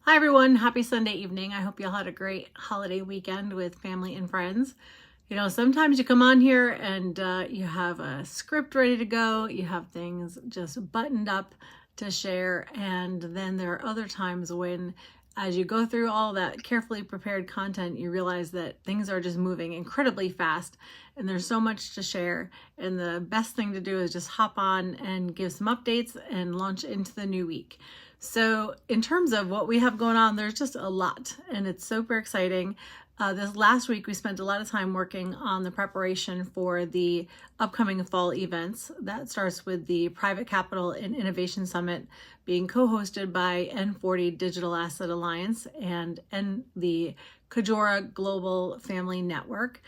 Hi everyone, happy Sunday evening. I hope you all had a great holiday weekend with family and friends. Sometimes you come on here and you have a script ready to go, you have things just buttoned up to share, and then there are other times when, as you go through all that carefully prepared content, you realize that things are just moving incredibly fast and there's so much to share. And the best thing to do is just hop on and give some updates and launch into the new week. So in terms of what we have going on, there's just a lot and it's super exciting. This last week, we spent a lot of time working on the preparation for the upcoming fall events. That starts with the Private Capital and Innovation Summit being co-hosted by N40 Digital Asset Alliance and the Kajora Global Family Network.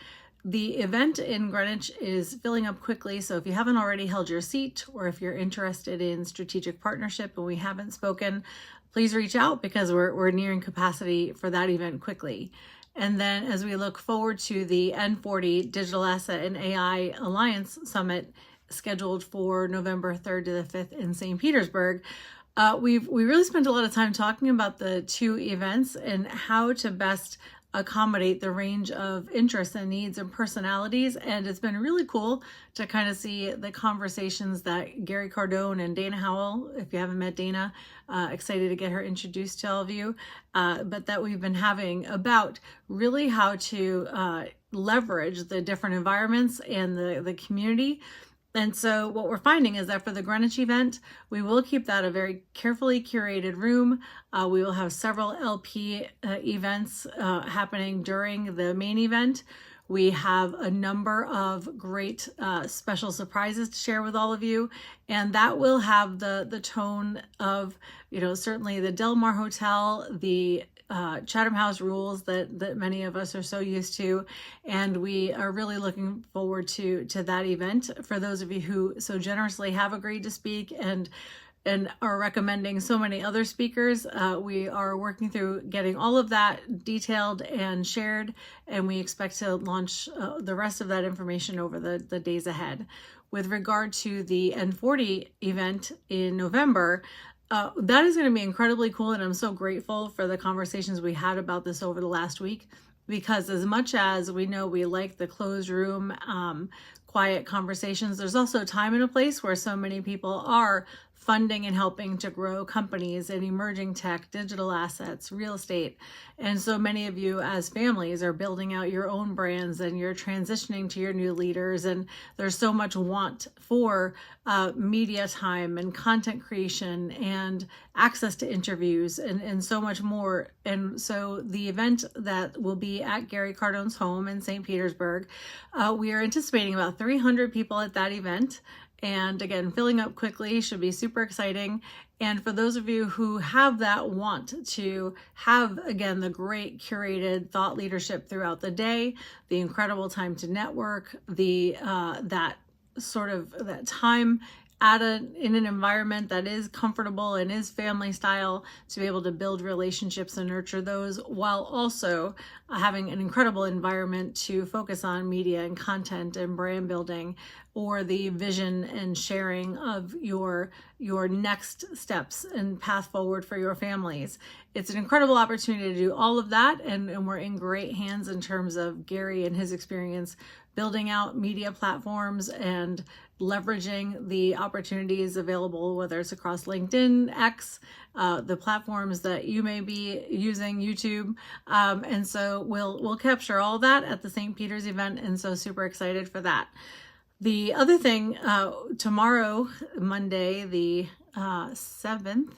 The event in Greenwich is filling up quickly, so if you haven't already held your seat or if you're interested in strategic partnership and we haven't spoken, please reach out because we're nearing capacity for that event quickly. And then as we look forward to the N40 Digital Asset and AI Alliance Summit scheduled for November 3rd to the 5th in St. Petersburg, we really spent a lot of time talking about the two events and how to best accommodate the range of interests and needs and personalities. And it's been really cool to kind of see the conversations that Gary Cardone and Dana Howell, if you haven't met Dana, excited to get her introduced to all of you, but that we've been having about really how to leverage the different environments and the community. And so what we're finding is that for the Greenwich event, we will keep that a very carefully curated room. We will have several LP events happening during the main event. We have a number of great special surprises to share with all of you. And that will have the tone of, certainly the Del Mar Hotel, the Chatham House rules that many of us are so used to, and we are really looking forward to that event. For those of you who so generously have agreed to speak and are recommending so many other speakers, we are working through getting all of that detailed and shared, and we expect to launch the rest of that information over the days ahead. With regard to the N40 event in November, that is going to be incredibly cool, and I'm so grateful for the conversations we had about this over the last week, because as much as we know we like the closed room, quiet conversations, there's also a time and a place where so many people are funding and helping to grow companies in emerging tech, digital assets, real estate. And so many of you as families are building out your own brands and you're transitioning to your new leaders. And there's so much want for media time and content creation and access to interviews and so much more. And so the event that will be at Gary Cardone's home in St. Petersburg, we are anticipating about 300 people at that event. And again, filling up quickly, should be super exciting. And for those of you who have that want to have, again, the great curated thought leadership throughout the day, the incredible time to network, that time in an environment that is comfortable and is family style, to be able to build relationships and nurture those while also having an incredible environment to focus on media and content and brand building, or the vision and sharing of your next steps and path forward for your families. It's an incredible opportunity to do all of that, and we're in great hands in terms of Gary and his experience building out media platforms and leveraging the opportunities available, whether it's across LinkedIn, X, the platforms that you may be using, YouTube. And so we'll capture all that at the St. Peter's event, and so super excited for that. The other thing, tomorrow, Monday, the 7th,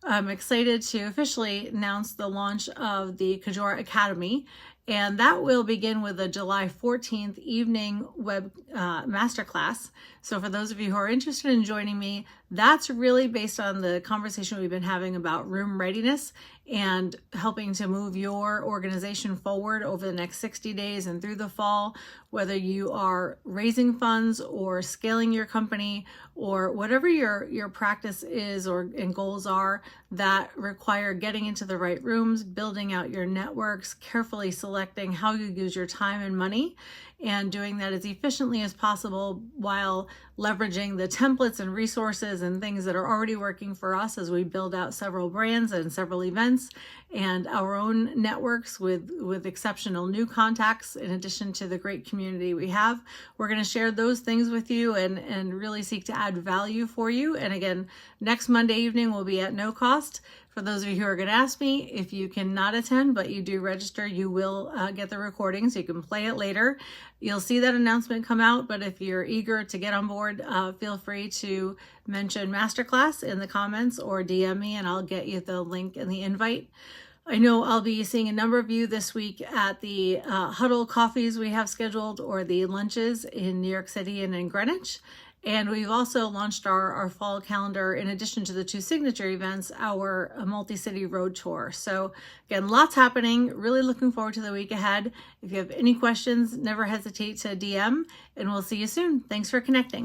I'm excited to officially announce the launch of the Kajora Academy. And that will begin with a July 14th evening web masterclass. So for those of you who are interested in joining me, that's really based on the conversation we've been having about room readiness and helping to move your organization forward over the next 60 days and through the fall, whether you are raising funds or scaling your company or whatever your practice is and goals are that require getting into the right rooms, building out your networks, carefully selecting selecting how you use your time and money and doing that as efficiently as possible while leveraging the templates and resources and things that are already working for us as we build out several brands and several events and our own networks with exceptional new contacts in addition to the great community we have. We're going to share those things with you and really seek to add value for you. And again, next Monday evening will be at no cost. For those of you who are going to ask me, if you cannot attend, but you do register, you will get the recording so you can play it later. You'll see that announcement come out, but if you're eager to get on board, feel free to mention Masterclass in the comments or DM me and I'll get you the link and the invite. I know I'll be seeing a number of you this week at the huddle coffees we have scheduled or the lunches in New York City and in Greenwich. And we've also launched our fall calendar, in addition to the 2 signature events, our multi-city road tour. So again, lots happening. Really looking forward to the week ahead. If you have any questions, never hesitate to DM, and we'll see you soon. Thanks for connecting.